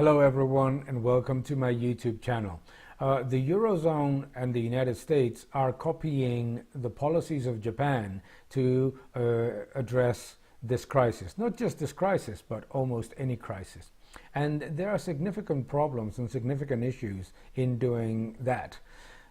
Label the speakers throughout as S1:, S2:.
S1: Hello everyone and welcome to my YouTube channel. The Eurozone and the United States are copying the policies of Japan to address this crisis. Not just this crisis, but almost any crisis. And there are significant problems and significant issues in doing that.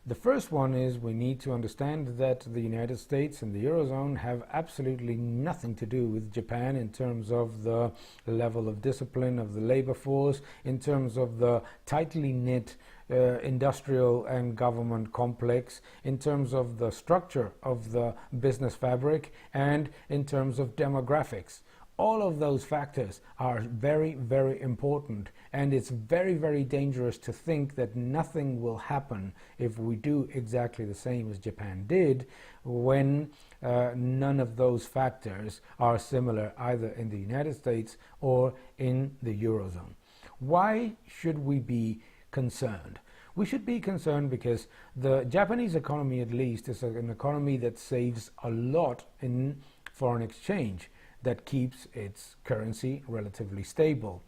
S1: The first one is we need to understand that the United States and the Eurozone have absolutely nothing to do with Japan in terms of the level of discipline of the labor force, in terms of the tightly knit industrial and government complex, in terms of the structure of the business fabric, and in terms of demographics. All of those factors are very, very important, and it's very, very dangerous to think that nothing will happen if we do exactly the same as Japan did when none of those factors are similar either in the United States or in the Eurozone. Why should we be concerned? We should be concerned because the Japanese economy, at least, is an economy that saves a lot in foreign exchange, that keeps its currency relatively stable.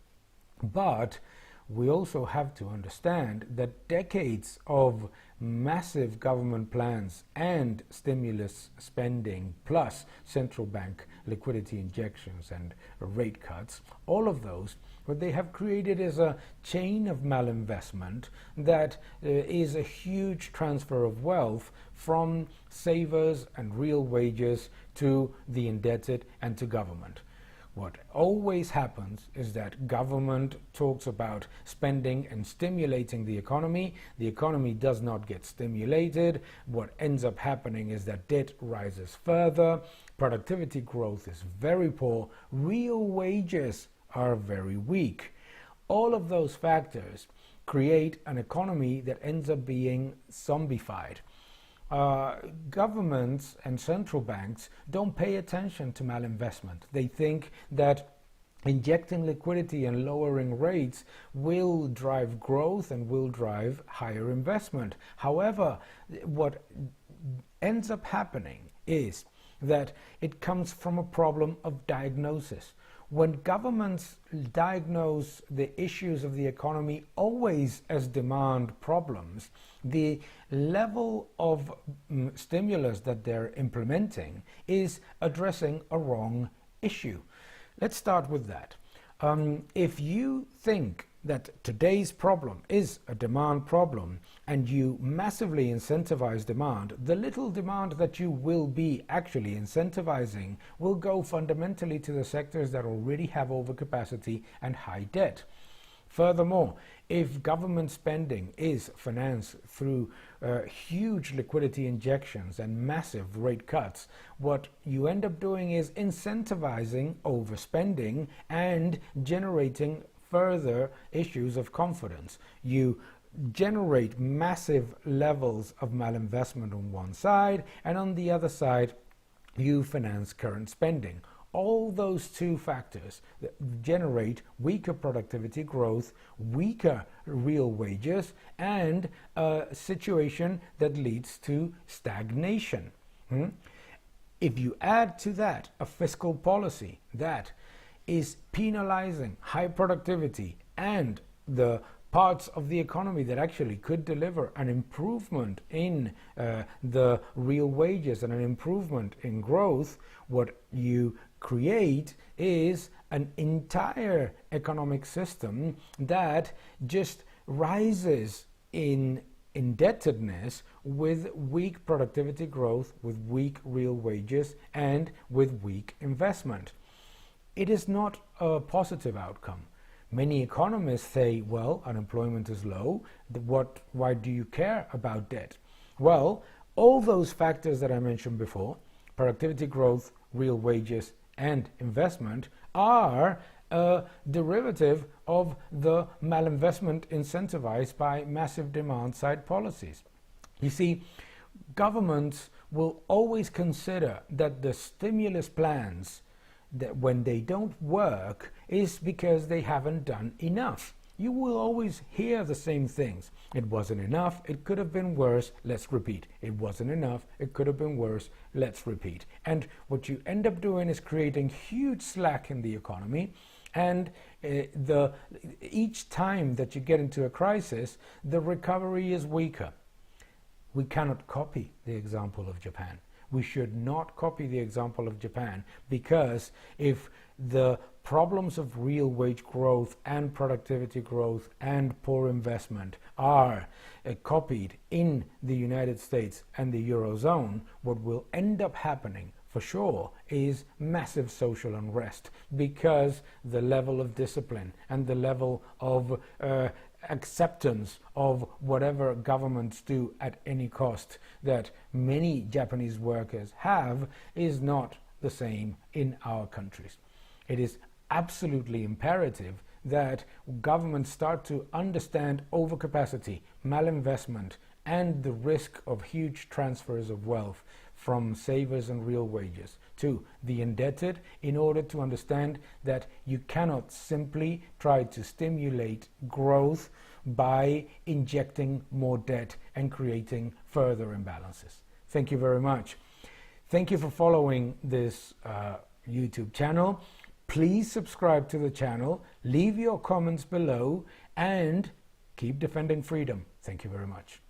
S1: But we also have to understand that decades of massive government plans and stimulus spending plus central bank liquidity injections and rate cuts, all of those, what they have created is a chain of malinvestment that is a huge transfer of wealth from savers and real wages to the indebted and to government. What always happens is that government talks about spending and stimulating the economy. The economy does not get stimulated. What ends up happening is that debt rises further, productivity growth is very poor, real wages are very weak. All of those factors create an economy that ends up being zombified. Governments and central banks don't pay attention to malinvestment. They think that injecting liquidity and lowering rates will drive growth and will drive higher investment. However, what ends up happening is that it comes from a problem of diagnosis. When governments diagnose the issues of the economy always as demand problems, the level of stimulus that they're implementing is addressing a wrong issue. Let's start with that. If you think that today's problem is a demand problem and you massively incentivize demand, the little demand that you will be actually incentivizing will go fundamentally to the sectors that already have overcapacity and high debt. Furthermore, if government spending is financed through huge liquidity injections and massive rate cuts, what you end up doing is incentivizing overspending and generating further issues of confidence. You generate massive levels of malinvestment on one side, and on the other side, you finance current spending. All those two factors that generate weaker productivity growth, weaker real wages, and a situation that leads to stagnation. If you add to that a fiscal policy that is penalizing high productivity and the parts of the economy that actually could deliver an improvement in the real wages and an improvement in growth, what you create is an entire economic system that just rises in indebtedness with weak productivity growth, with weak real wages, and with weak investment. It is not a positive outcome. Many economists say, well, unemployment is low. Why do you care about debt? Well, all those factors that I mentioned before, productivity growth, real wages, and investment, are a derivative of the malinvestment incentivized by massive demand-side policies. You see, governments will always consider that the stimulus plans, that when they don't work, is because they haven't done enough. You will always hear the same things. It wasn't enough, it could have been worse, let's repeat. It wasn't enough, it could have been worse, let's repeat. And what you end up doing is creating huge slack in the economy, And each time that you get into a crisis, the recovery is weaker. We cannot copy the example of Japan. We should not copy the example of Japan, because if the problems of real wage growth and productivity growth and poor investment are copied in the United States and the Eurozone, what will end up happening for sure is massive social unrest, because the level of discipline and the level of acceptance of whatever governments do at any cost that many Japanese workers have is not the same in our countries. It is absolutely imperative that governments start to understand overcapacity, malinvestment, and the risk of huge transfers of wealth from savers and real wages to the indebted, in order to understand that you cannot simply try to stimulate growth by injecting more debt and creating further imbalances. Thank you very much. Thank you for following this YouTube channel. Please subscribe to the channel, leave your comments below, and keep defending freedom. Thank you very much.